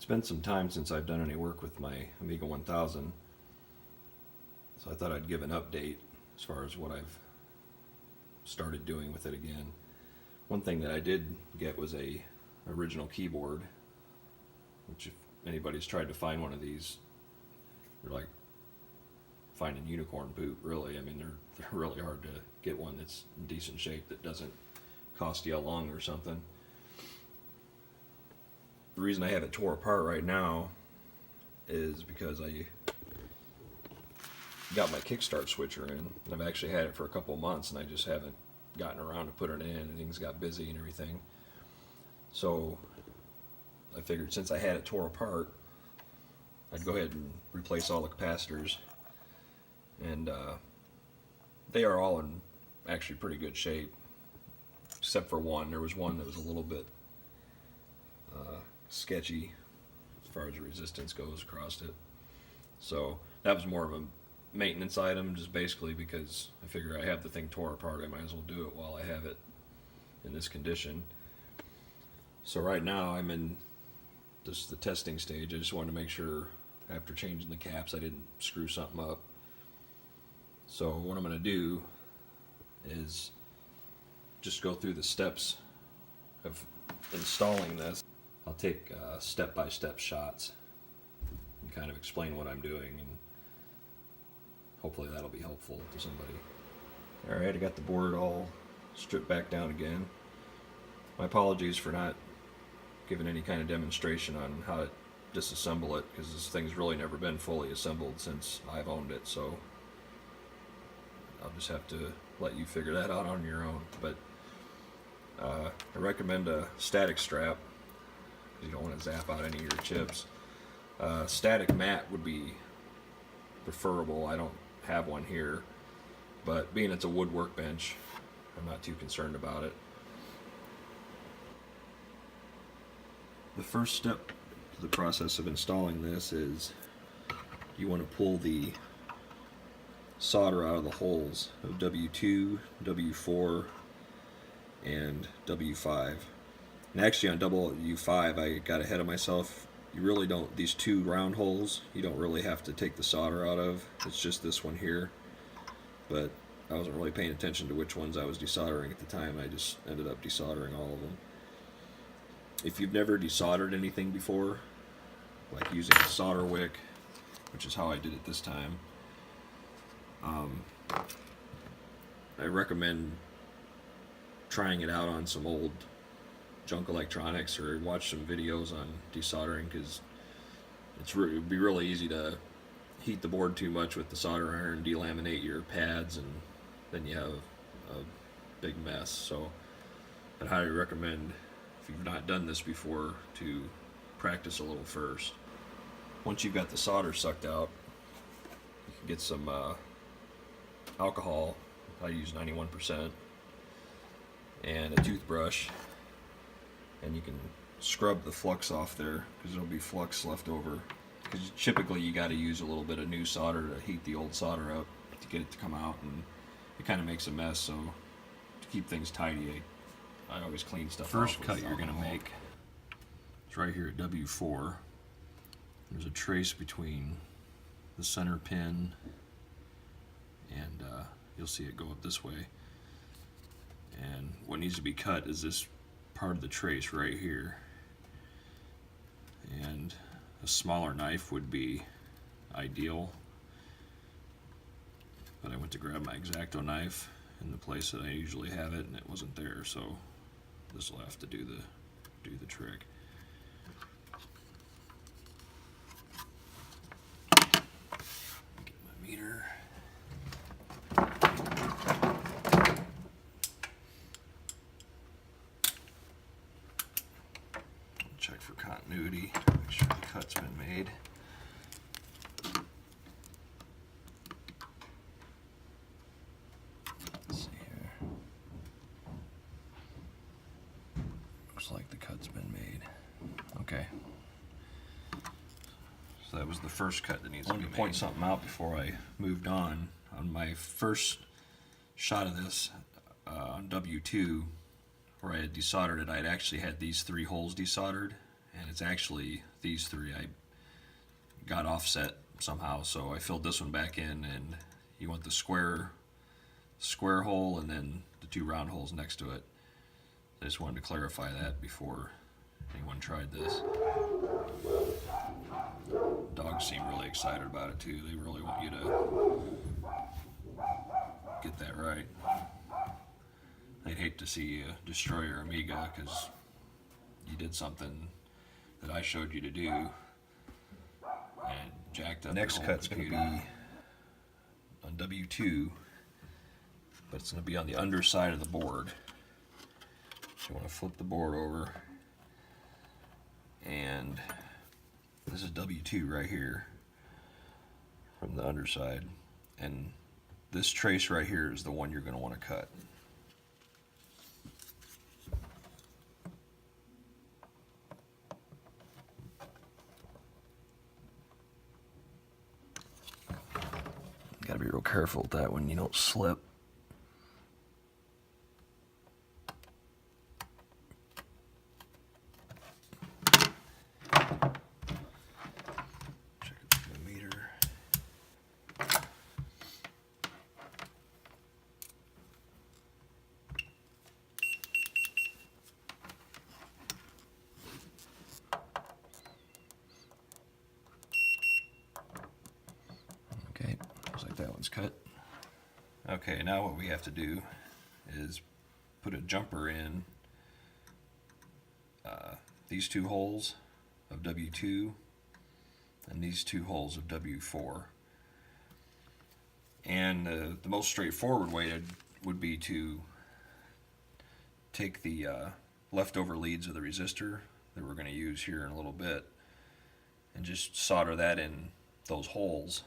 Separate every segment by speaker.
Speaker 1: been some time since I've done any work with my Amiga 1000, so I thought I'd give an update as far as what I've started doing with it again. One thing that I did get was a original keyboard, which if anybody's tried to find one of these, they're like finding unicorn poop, really. I mean, they're really hard to get one that's in decent shape that doesn't cost you a lung or something. The reason I have it tore apart right now is because I got my Kickstart Switcher in. I've actually had it for a couple of months and I just haven't gotten around to putting it in, and things got busy and everything. So I figured since I had it tore apart, I'd go ahead and replace all the capacitors, and they are all in actually pretty good shape, except for one. There was one that was a little bit sketchy as far as the resistance goes across it. So that was more of a maintenance item, just basically because I figure I have the thing tore apart, I might as well do it while I have it in this condition. So right now I'm in just the testing stage. I just wanted to make sure after changing the caps I didn't screw something up. So what I'm going to do is just go through the steps of installing this. I'll take step-by-step shots and kind of explain what I'm doing, and hopefully that'll be helpful to somebody. Alright, I got the board all stripped back down again. My apologies for not giving any kind of demonstration on how to disassemble it, because this thing's really never been fully assembled since I've owned it, so I'll just have to let you figure that out on your own. But I recommend a static strap, because you don't want to zap out any of your chips. Static mat would be preferable. I don't have one here, but being it's a wood workbench, I'm not too concerned about it. The first step to the process of installing this is you want to pull the solder out of the holes of W2, W4, and W5. And actually on W5 I got ahead of myself. You really don't, these two round holes, you don't really have to take the solder out of. It's just this one here. But I wasn't really paying attention to which ones I was desoldering at the time. I just ended up desoldering all of them. If you've never desoldered anything before, like using a solder wick, which is how I did it this time, I recommend trying it out on some old junk electronics, or watch some videos on desoldering, because it would be really easy to heat the board too much with the solder iron, delaminate your pads, and then you have a big mess. So I'd highly recommend, if you've not done this before, to practice a little first. Once you've got the solder sucked out, you can get some alcohol. I use 91%, and a toothbrush, and you can scrub the flux off there, because there'll be flux left over. Because typically you got to use a little bit of new solder to heat the old solder up to get it to come out, and it kind of makes a mess. So to keep things tidy, I always clean stuff off. First cut you're going to make is right here at W4. There's a trace between the center pin, and you'll see it go up this way. And what needs to be cut is this part of the trace right here. And a smaller knife would be ideal, but I went to grab my X-Acto knife in the place that I usually have it, and it wasn't there, so this will have to do the trick. Get my meter. Check for continuity, make sure the cut's been made. Let's see here. Looks like the cut's been made. Okay. So that was the first cut that needs to be made. I wanted to point something out before I moved on. On my first shot of this on W2, where I had desoldered it, I had actually had these three holes desoldered, and it's actually these three. I got offset somehow, so I filled this one back in, and you want the square hole and then the two round holes next to it. I just wanted to clarify that before anyone tried this. Dogs seem really excited about it too. They really want you to get that right. I'd hate to see you destroy your Amiga because you did something that I showed you to do and jacked up. Next cut's going to be on W2, but it's going to be on the underside of the board. So you want to flip the board over, and this is W2 right here from the underside, and this trace right here is the one you're going to want to cut. Got to be real careful with that one, you don't slip. Check the meter. Okay, looks like that one's cut. Okay, now what we have to do is put a jumper in these two holes of W2 and these two holes of W4. And the most straightforward way would be to take the leftover leads of the resistor that we're going to use here in a little bit and just solder that in those holes,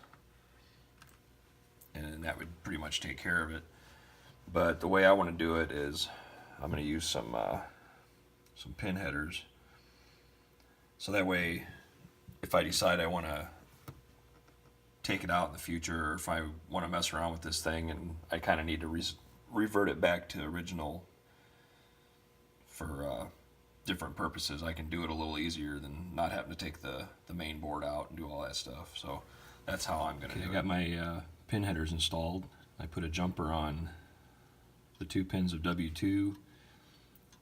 Speaker 1: and that would pretty much take care of it. But the way I want to do it is I'm going to use some pin headers, so that way if I decide I want to take it out in the future, or if I want to mess around with this thing and I kind of need to revert it back to original for different purposes, I can do it a little easier than not having to take the main board out and do all that stuff. So that's how I'm going to do it. I got my pin headers installed. I put a jumper on the 2 pins of W2,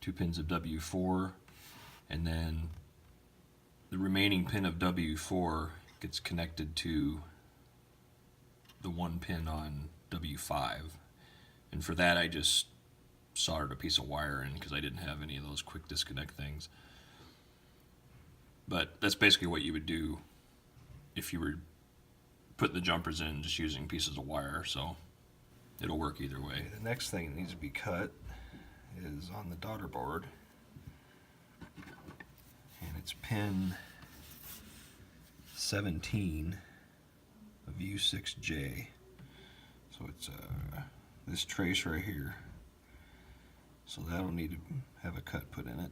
Speaker 1: 2 pins of W4, and then the remaining pin of W4 gets connected to the 1 pin on W5. And for that I just soldered a piece of wire in because I didn't have any of those quick disconnect things. But that's basically what you would do if you were putting the jumpers in just using pieces of wire, so it'll work either way. The next thing that needs to be cut is on the daughter board, and it's pin 17 of U6J. So it's this trace right here. So that'll need to have a cut put in it.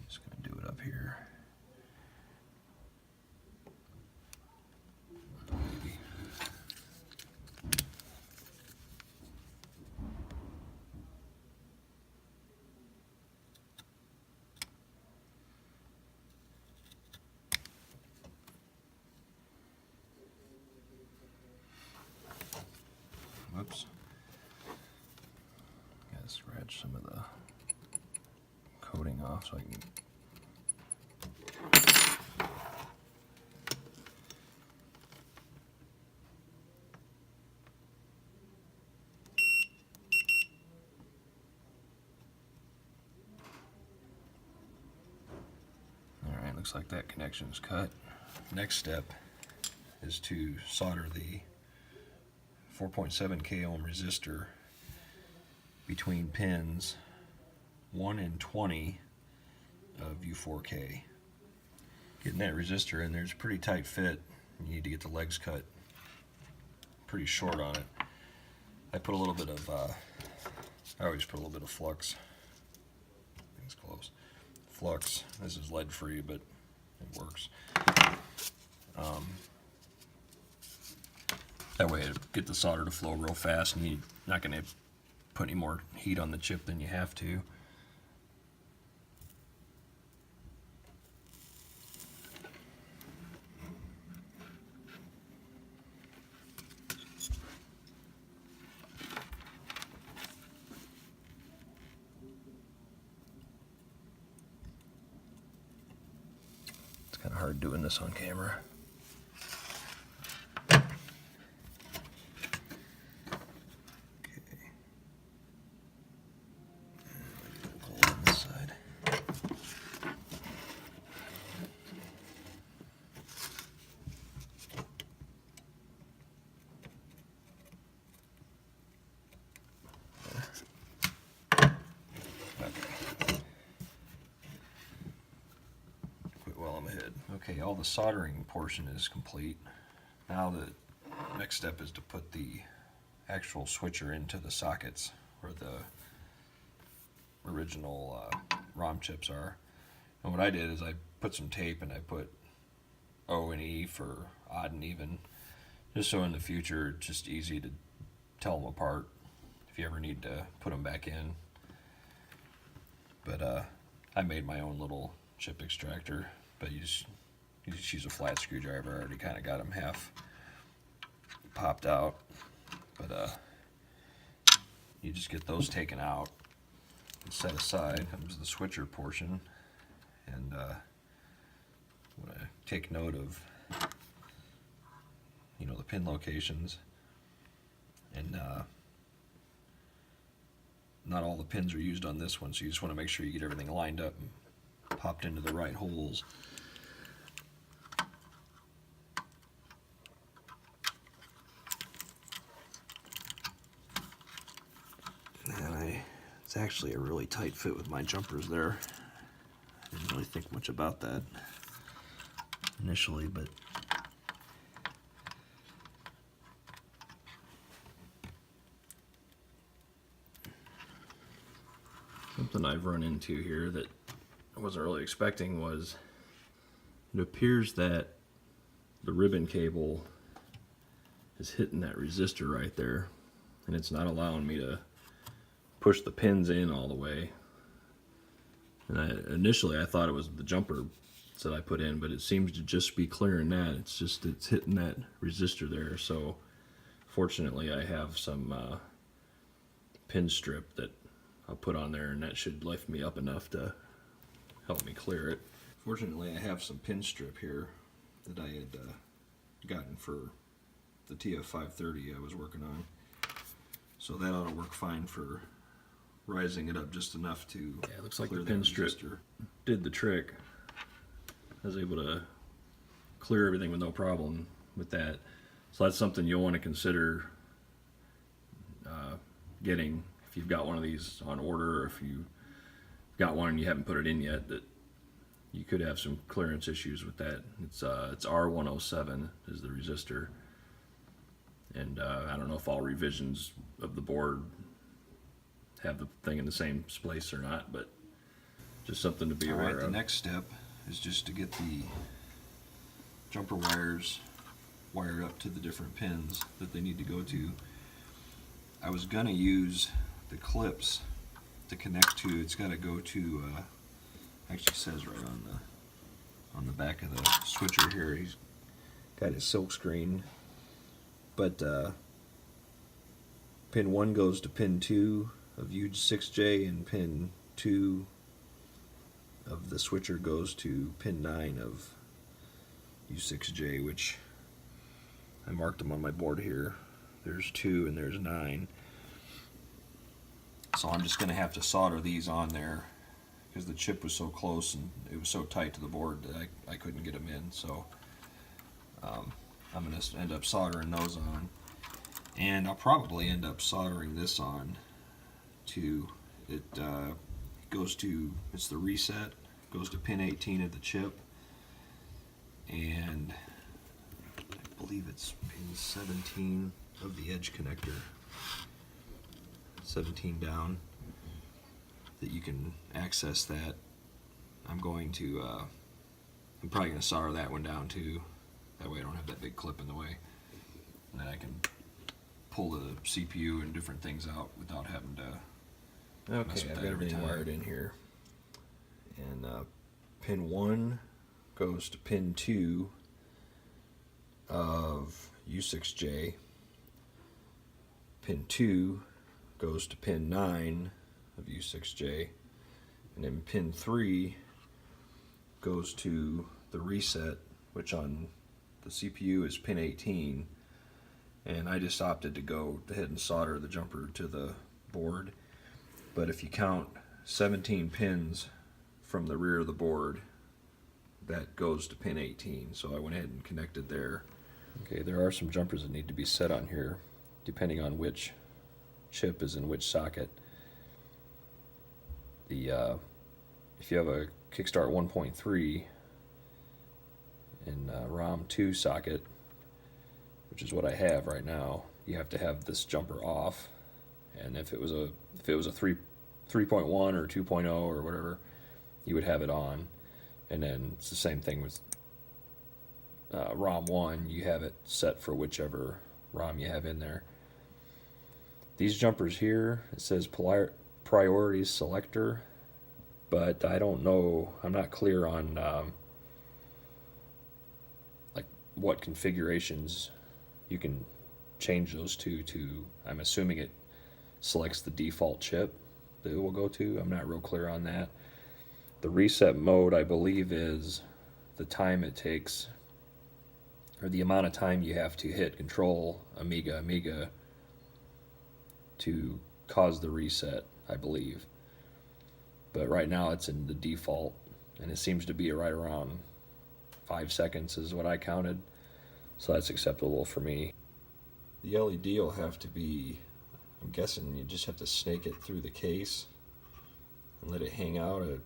Speaker 1: Just going to do it up here. Maybe. Whoops. Gotta scratch some of the coating off so I can. Alright, looks like that connection's cut. Next step is to solder the 4.7 k ohm resistor between pins 1 and 20 of U4K. Getting that resistor in there's a pretty tight fit. You need to get the legs cut pretty short on it. I put a little bit of, I always put a little bit of flux. Things close. Flux. This is lead free, but it works. That way it'll get the solder to flow real fast, and you're not going to put any more heat on the chip than you have to. It's kind of hard doing this on camera. Okay, all the soldering portion is complete. Now the next step is to put the actual switcher into the sockets where the original ROM chips are. And what I did is I put some tape and I put O and E for odd and even, just so in the future it's just easy to tell them apart if you ever need to put them back in. But I made my own little chip extractor, but you just use a flat screwdriver. I already kind of got them half popped out, but you just get those taken out and set aside. Comes the switcher portion, and what I take note of, the pin locations, and not all the pins are used on this one, so you just want to make sure you get everything lined up and popped into the right holes. It's actually a really tight fit with my jumpers there. I didn't really think much about that initially, but something I've run into here that I wasn't really expecting was it appears that the ribbon cable is hitting that resistor right there, and it's not allowing me to push the pins in all the way. And initially I thought it was the jumper that I put in, but it seems to just be clearing that. It's hitting that resistor there. So fortunately I have some pin strip that I'll put on there, and that should lift me up enough to help me clear it. Fortunately I have some pin strip here that I had gotten for the TF530 I was working on. So that ought to work fine for rising it up just enough to it looks like the pin strip did the trick. I was able to clear everything with no problem with that. So that's something you'll want to consider getting if you've got one of these on order, or if you got one and you haven't put it in yet, that you could have some clearance issues with that. It's R107 is the resistor, and I don't know if all revisions of the board have the thing in the same place or not, but just something to be aware of. The next step is just to get the jumper wires wired up to the different pins that they need to go to. I was gonna use the clips to connect to. It's got to go to. Actually says right on the back of the switcher here. He's got his silk screen, but pin 1 goes to pin 2 of U6J, and pin 2 of the switcher goes to pin 9 of U6J, which I marked them on my board here. There's 2 and there's 9. So I'm just going to have to solder these on there because the chip was so close and it was so tight to the board that I couldn't get them in. So I'm going to end up soldering those on. And I'll probably end up soldering this on to, it goes to, it's the reset, goes to pin 18 of the chip, and I believe it's pin 17 of the edge connector, 17 down, that you can access that. I'm probably going to solder that one down too, that way I don't have that big clip in the way. and then I can pull the CPU and different things out without having to mess
Speaker 2: Okay,
Speaker 1: with
Speaker 2: I've
Speaker 1: that
Speaker 2: got
Speaker 1: every
Speaker 2: everything
Speaker 1: time.
Speaker 2: wired in here. And pin 1 goes to pin 2 of U6J. Pin 2 goes to pin 9 of U6J. And then pin 3 goes to the reset, which on the CPU is pin 18. And I just opted to go ahead and solder the jumper to the board. But if you count 17 pins from the rear of the board, that goes to pin 18. So I went ahead and connected there.
Speaker 1: Okay, there are some jumpers that need to be set on here, depending on which chip is in which socket. If you have a Kickstart 1.3 in ROM 2 socket, which is what I have right now, you have to have this jumper off. And if it was a 3.1 or 2.0 or whatever, you would have it on. And then it's the same thing with ROM 1. You have it set for whichever ROM you have in there. These jumpers here, it says priority selector, but I don't know, I'm not clear on like what configurations you can change those to. I'm assuming it selects the default chip that it will go to. I'm not real clear on that. The reset mode, I believe, is the time it takes, or the amount of time you have to hit Control Amiga to cause the reset, I believe. But right now it's in the default, and it seems to be right around 5 seconds is what I counted. So that's acceptable for me.
Speaker 2: The LED will have to be, I'm guessing you just have to snake it through the case and let it hang out. It'd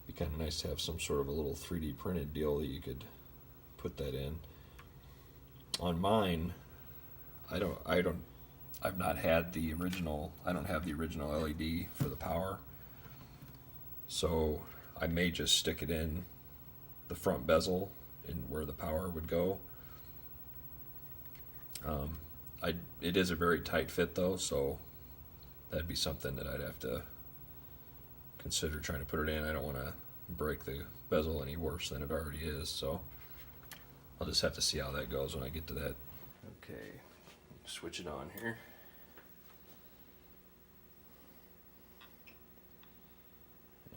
Speaker 2: be kind of nice to have some sort of a little 3D printed deal that you could put that in. On mine, I've not had the original, I don't have the original LED for the power. So I may just stick it in the front bezel and where the power would go. It is a very tight fit though, so that'd be something that I'd have to consider trying to put it in. I don't want to break the bezel any worse than it already is, so I'll just have to see how that goes when I get to that. Okay, switch it on here.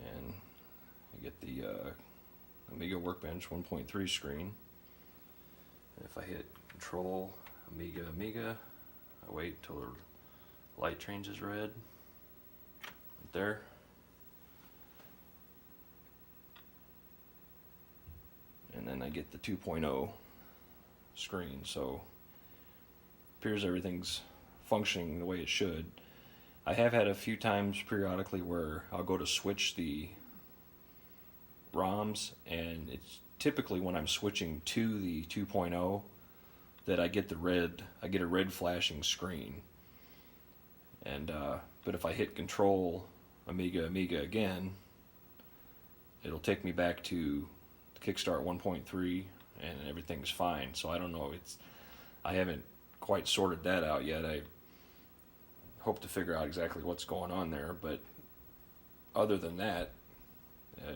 Speaker 2: And I get the Amiga Workbench 1.3 screen. And if I hit Control Amiga, I wait until the light changes red. Right there. And then I get the 2.0 screen. So appears everything's functioning the way it should. I have had a few times periodically where I'll go to switch the ROMs, and it's typically when I'm switching to the 2.0 that I get a red flashing screen. And but if I hit Control Amiga again, it'll take me back to Kickstart 1.3 and everything's fine. So I don't know, I haven't quite sorted that out yet. I hope to figure out exactly what's going on there, but other than that,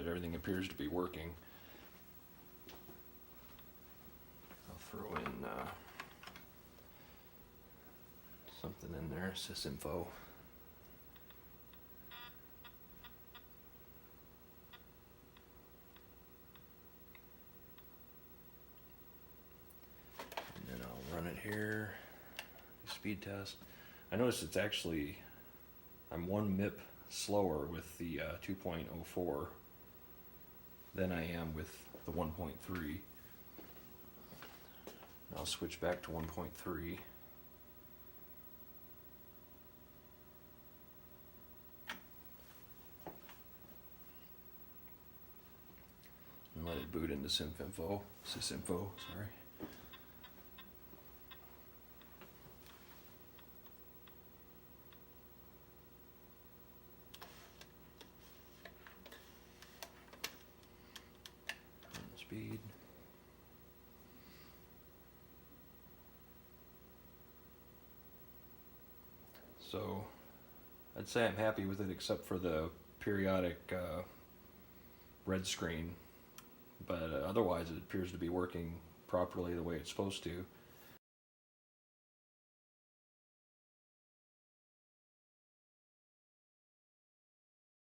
Speaker 2: everything appears to be working. I'll throw in something in there, sysinfo. And then I'll run it here, speed test. I noticed it's actually, I'm 1 MIP slower with the 2.04 than I am with the 1.3. I'll switch back to 1.3. And let it boot into sysinfo, sorry. Speed. So I'd say I'm happy with it except for the periodic red screen. But otherwise it appears to be working properly the way it's supposed to.